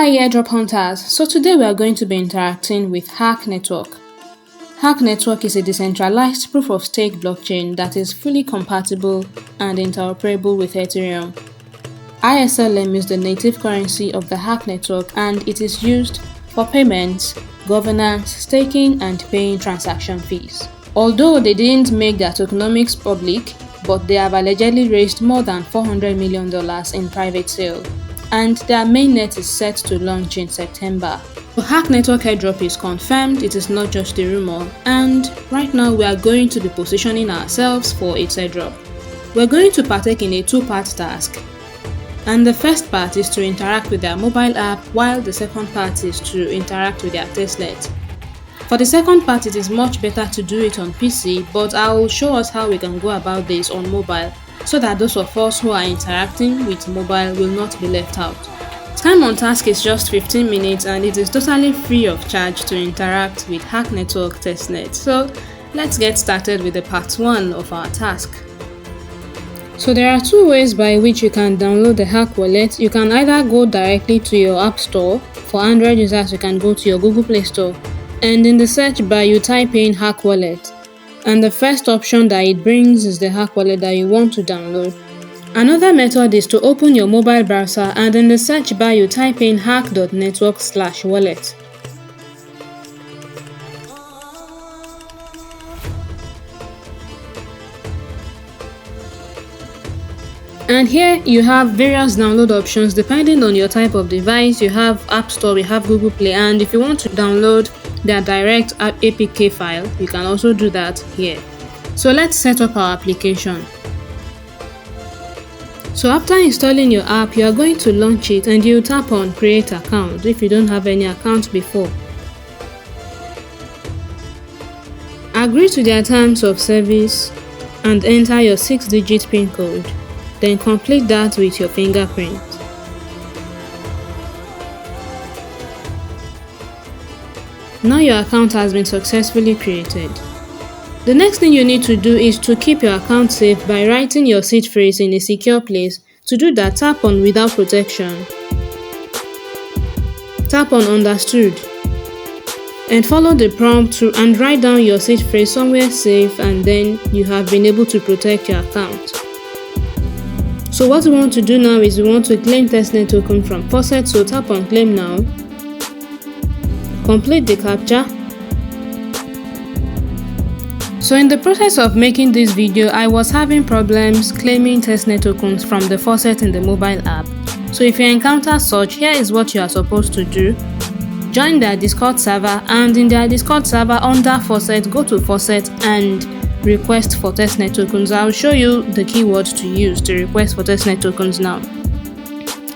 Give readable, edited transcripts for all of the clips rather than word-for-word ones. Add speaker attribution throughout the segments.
Speaker 1: Hi Airdrop hunters, so today we are going to be interacting with Haqq Network. Haqq Network is a decentralized proof-of-stake blockchain that is fully compatible and interoperable with Ethereum. ISLM is the native currency of the Haqq Network and it is used for payments, governance, staking and paying transaction fees. Although they didn't make their tokenomics public, but they have allegedly raised more than $400 million in private sale, and their mainnet is set to launch in September. The Haqq Network airdrop is confirmed, it is not just a rumor, and right now we are going to be positioning ourselves for its airdrop. We're going to partake in a two-part task, and the first part is to interact with their mobile app, while the second part is to interact with their testnet. For the second part, it is much better to do it on PC, but I will show us how we can go about this on mobile, so that those of us who are interacting with mobile will not be left out. Time on task is just 15 minutes and it is totally free of charge to interact with Haqq Network testnet. So let's get started with the part 1 of our task. So there are two ways by which you can download the Haqq wallet. You can either go directly to your app store. For Android users, you can go to your Google Play Store, and in the search bar you type in Haqq wallet, and the first option that it brings is the Haqq wallet that you want to download. Another method is to open your mobile browser and in the search bar you type in haqq.network/wallet. And here you have various download options depending on your type of device. You have App Store, we have Google Play, and if you want to download their direct APK file, you can also do that here. So let's set up our application. So after installing your app, you are going to launch it and you tap on create account if you don't have any account before. Agree to their terms of service and enter your 6-digit PIN code. Then complete that with your fingerprint. Now your account has been successfully created. The next thing you need to do is to keep your account safe by writing your seed phrase in a secure place. To do that, tap on without protection. Tap on understood. And follow the prompt and write down your seed phrase somewhere safe, and then you have been able to protect your account. So what we want to do now is we want to claim testnet token from Faucet, so tap on claim now. Complete the captcha. So in the process of making this video, I was having problems claiming testnet tokens from the Faucet in the mobile app. So if you encounter such, here is what you are supposed to do. Join their Discord server, and in their Discord server under Faucet, go to Faucet and request for testnet tokens. I'll show you the keyword to use to request for testnet tokens now.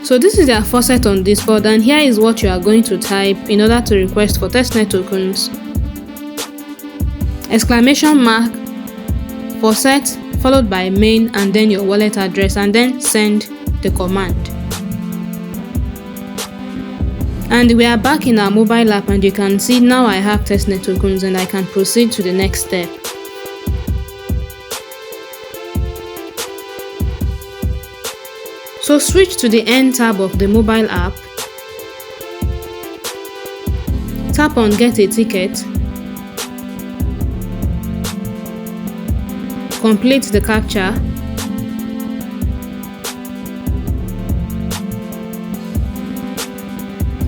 Speaker 1: So this is their Faucet on Discord, and here is what you are going to type in order to request for testnet tokens. Exclamation mark, Faucet, followed by main and then your wallet address, and then send the command. And we are back in our mobile app, and you can see now I have testnet tokens and I can proceed to the next step. So switch to the end tab of the mobile app, tap on get a ticket, complete the captcha,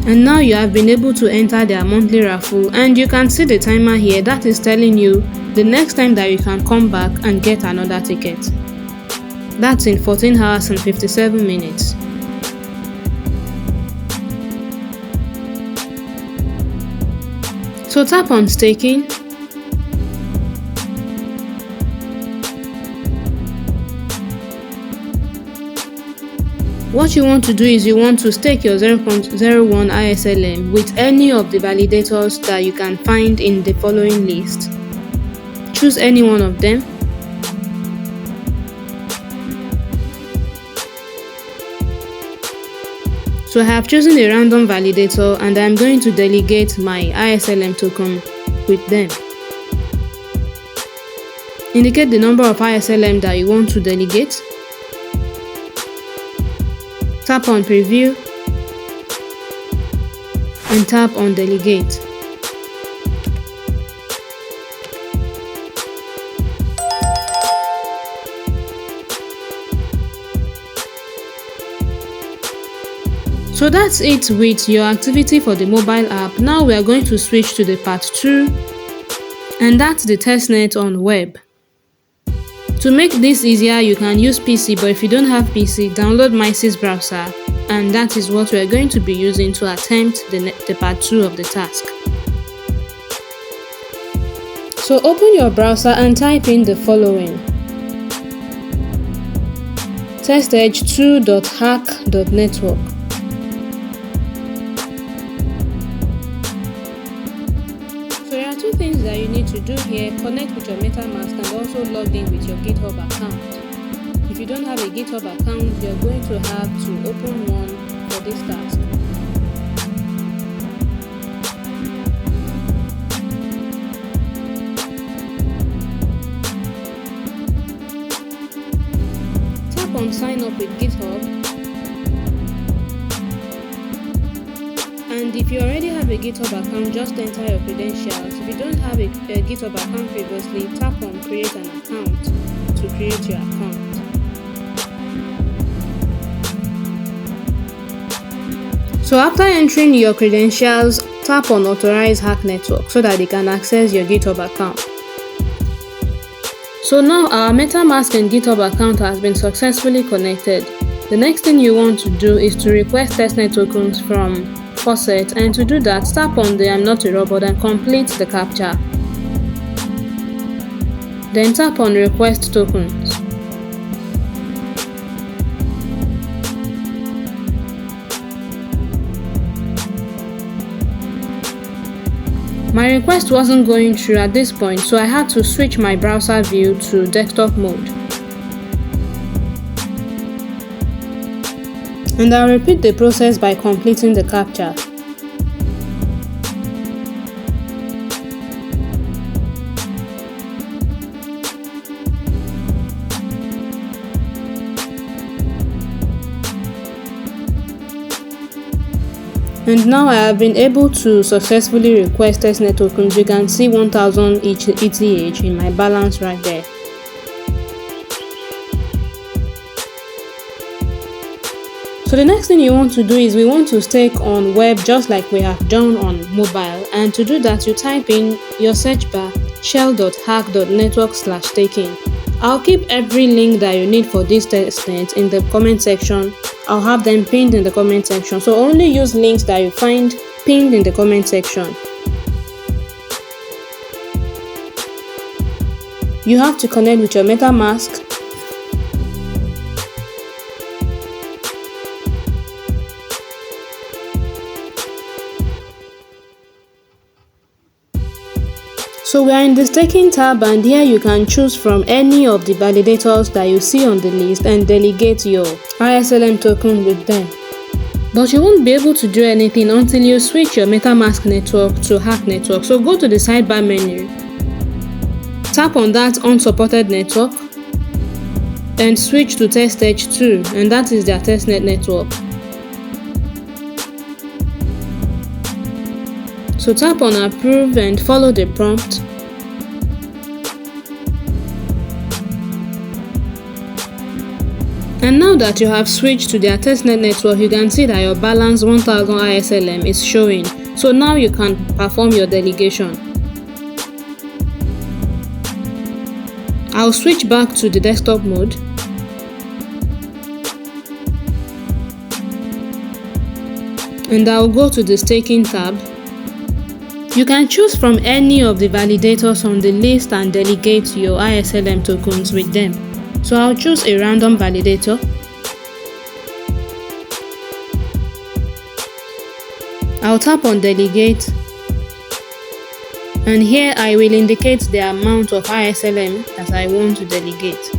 Speaker 1: and now you have been able to enter their monthly raffle, and you can see the timer here that is telling you the next time that you can come back and get another ticket. That's in 14 hours and 57 minutes. So tap on staking. What you want to do is you want to stake your 0.01 ISLM with any of the validators that you can find in the following list. Choose any one of them. So I have chosen a random validator and I'm going to delegate my ISLM token with them. Indicate the number of ISLM that you want to delegate. Tap on preview. and tap on Delegate. So that's it with your activity for the mobile app. Now we are going to switch to the part 2, and that's the testnet on web. To make this easier, you can use PC, but if you don't have PC, download MySys browser, and that is what we are going to be using to attempt the part 2 of the task. So open your browser and type in the following: tessedge2.haqq.network. So there are two things that you need to do here: connect with your MetaMask and also log in with your GitHub account. If you don't have a GitHub account, you're going to have to open one for this task. Tap on sign up with GitHub. And if you already have a GitHub account, just enter your credentials. If you don't have a GitHub account previously, tap on create an account to create your account. So after entering your credentials, tap on authorize Haqq Network so that they can access your GitHub account. So now our MetaMask and GitHub account has been successfully connected. The next thing you want to do is to request testnet tokens from Faucet, and to do that, tap on the I'm not a robot and complete the captcha. Then tap on request tokens. My request wasn't going through at this point, so I had to switch my browser view to desktop mode. And I'll repeat the process by completing the captcha. And now I have been able to successfully request testnet tokens. You can see 1000 ETH in my balance right there. So the next thing you want to do is we want to stake on web just like we have done on mobile, and to do that you type in your search bar shell.haqq.network/staking. I'll keep every link that you need for this testnet in the comment section. I'll have them pinned in the comment section, so only use links that you find pinned in the comment section. You have to connect with your MetaMask. So we are in the staking tab, and here you can choose from any of the validators that you see on the list and delegate your ISLM token with them. But you won't be able to do anything until you switch your MetaMask network to Haqq Network. So go to the sidebar menu, tap on that unsupported network, and switch to Tessedge2, and that is their testnet network. So tap on approve and follow the prompt. And now that you have switched to their testnet network, you can see that your balance 1000 ISLM is showing. So now you can perform your delegation. I'll switch back to the desktop mode. And I'll go to the staking tab. You can choose from any of the validators on the list and delegate your ISLM tokens with them. So I'll choose a random validator. I'll tap on delegate, and here I will indicate the amount of ISLM that I want to delegate.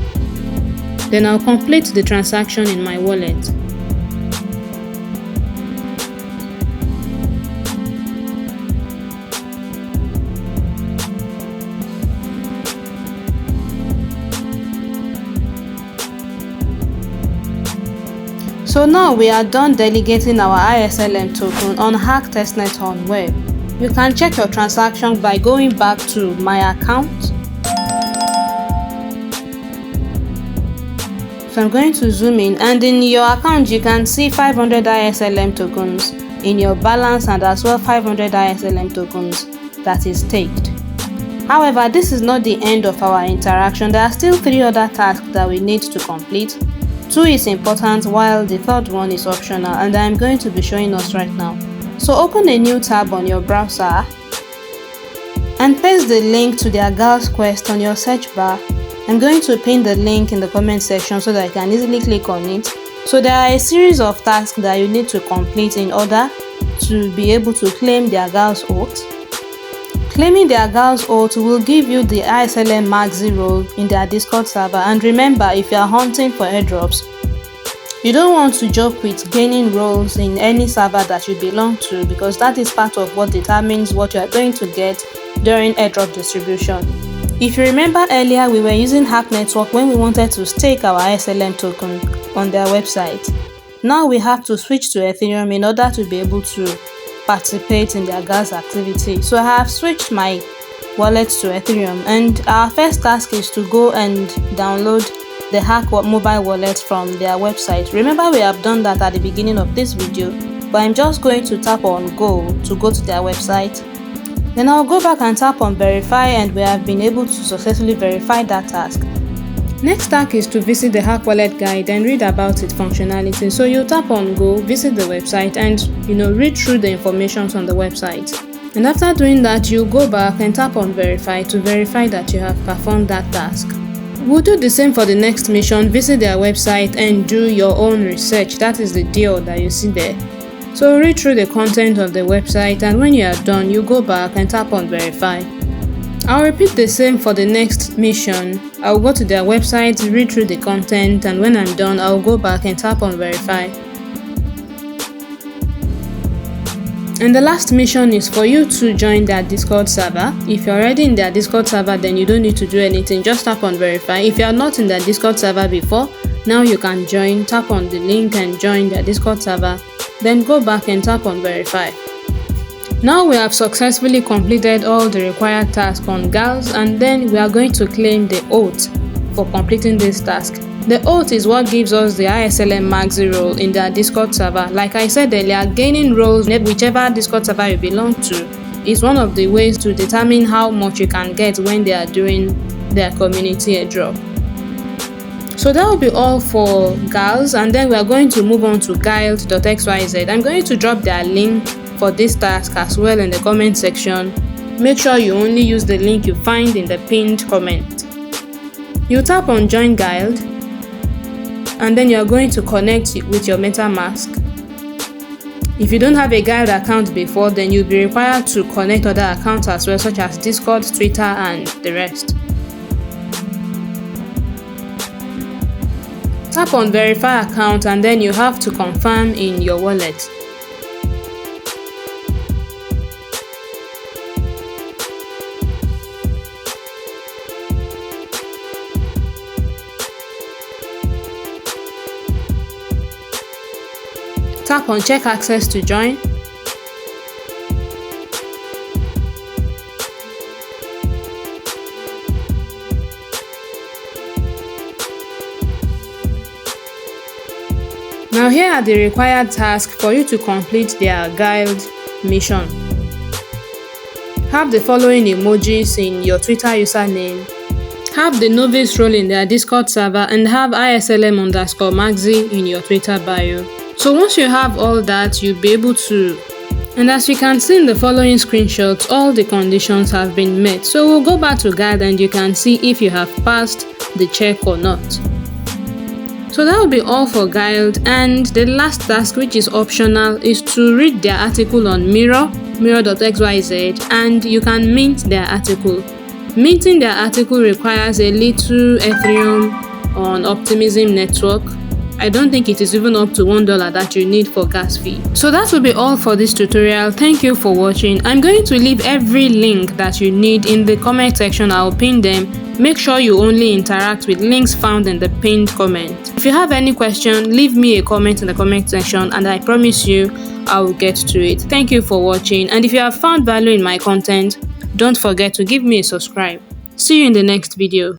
Speaker 1: Then I'll complete the transaction in my wallet. So now we are done delegating our ISLM token on Haqq Testnet on web. You can check your transaction by going back to my account. So I'm going to zoom in, and in your account you can see 500 ISLM tokens in your balance and as well 500 ISLM tokens that is staked. However, this is not the end of our interaction. There are still 3 other tasks that we need to complete. 2 is important while the third one is optional, and I'm going to be showing us right now. So open a new tab on your browser and paste the link to their Galxe quest on your search bar. I'm going to pin the link in the comment section so that you can easily click on it. So there are a series of tasks that you need to complete in order to be able to claim their Galxe oath. Claiming their Galxe oath will give you the ISLM Maxi role in their Discord server, and remember, if you are hunting for airdrops, you don't want to joke with gaining roles in any server that you belong to, because that is part of what determines what you are going to get during airdrop distribution. If you remember earlier, we were using Haqq Network when we wanted to stake our ISLM token on their website. Now we have to switch to Ethereum in order to be able to participate in their Galxe activity. So I have switched my wallet to Ethereum, and our first task is to go and download the Haqq mobile wallet from their website. Remember, we have done that at the beginning of this video, but I'm just going to tap on go to go to their website. Then I'll go back and tap on verify, and we have been able to successfully verify that task. Next task is to visit the Haqq wallet guide and read about its functionality. So you tap on go, visit the website, and read through the information on the website. And after doing that, you go back and tap on verify to verify that you have performed that task. We'll do the same for the next mission. Visit their website and do your own research. That is the deal that you see there. So read through the content of the website, and when you are done, you go back and tap on verify. I'll repeat the same for the next mission. I'll go to their website, read through the content, and when I'm done, I'll go back and tap on verify. And the last mission is for you to join their Discord server. If you're already in their Discord server, then you don't need to do anything, just tap on verify. If you are not in their Discord server before, now you can join. Tap on the link and join their Discord server, then go back and tap on verify. Now we have successfully completed all the required tasks on Galxe, and then we are going to claim the oath for completing this task. The oath is what gives us the ISLM Maxi role in their Discord server. Like I said earlier, gaining roles in whichever Discord server you belong to is one of the ways to determine how much you can get when they are doing their community airdrop. So that will be all for Galxe, and then we are going to move on to guild.xyz. I'm going to drop their link for this task as well in the comment section. Make sure you only use the link you find in the pinned comment. You tap on join guild, and then you are going to connect with your MetaMask. If you don't have a guild account before, then you'll be required to connect other accounts as well, such as Discord, Twitter, and the rest. Tap on verify account, and then you have to confirm in your wallet. Tap on check access to join. Now here are the required tasks for you to complete their guild mission. Have the following emojis in your Twitter username. Have the novice role in their Discord server, and have ISLM_Maxi in your Twitter bio. So once you have all that, you'll be able to. And as you can see in the following screenshots, all the conditions have been met. So we'll go back to guide, and you can see if you have passed the check or not. So that will be all for guild, and the last task, which is optional, is to read their article on mirror.xyz, and you can mint their article. Minting their article requires a little Ethereum on Optimism network. I don't think it is even up to $1 that you need for gas fee. So that will be all for this tutorial. Thank you for watching. I'm going to leave every link that you need in the comment section. I'll pin them. Make sure you only interact with links found in the pinned comment. If you have any question, leave me a comment in the comment section and I promise you I will get to it. Thank you for watching, and if you have found value in my content, don't forget to give me a subscribe. See you in the next video.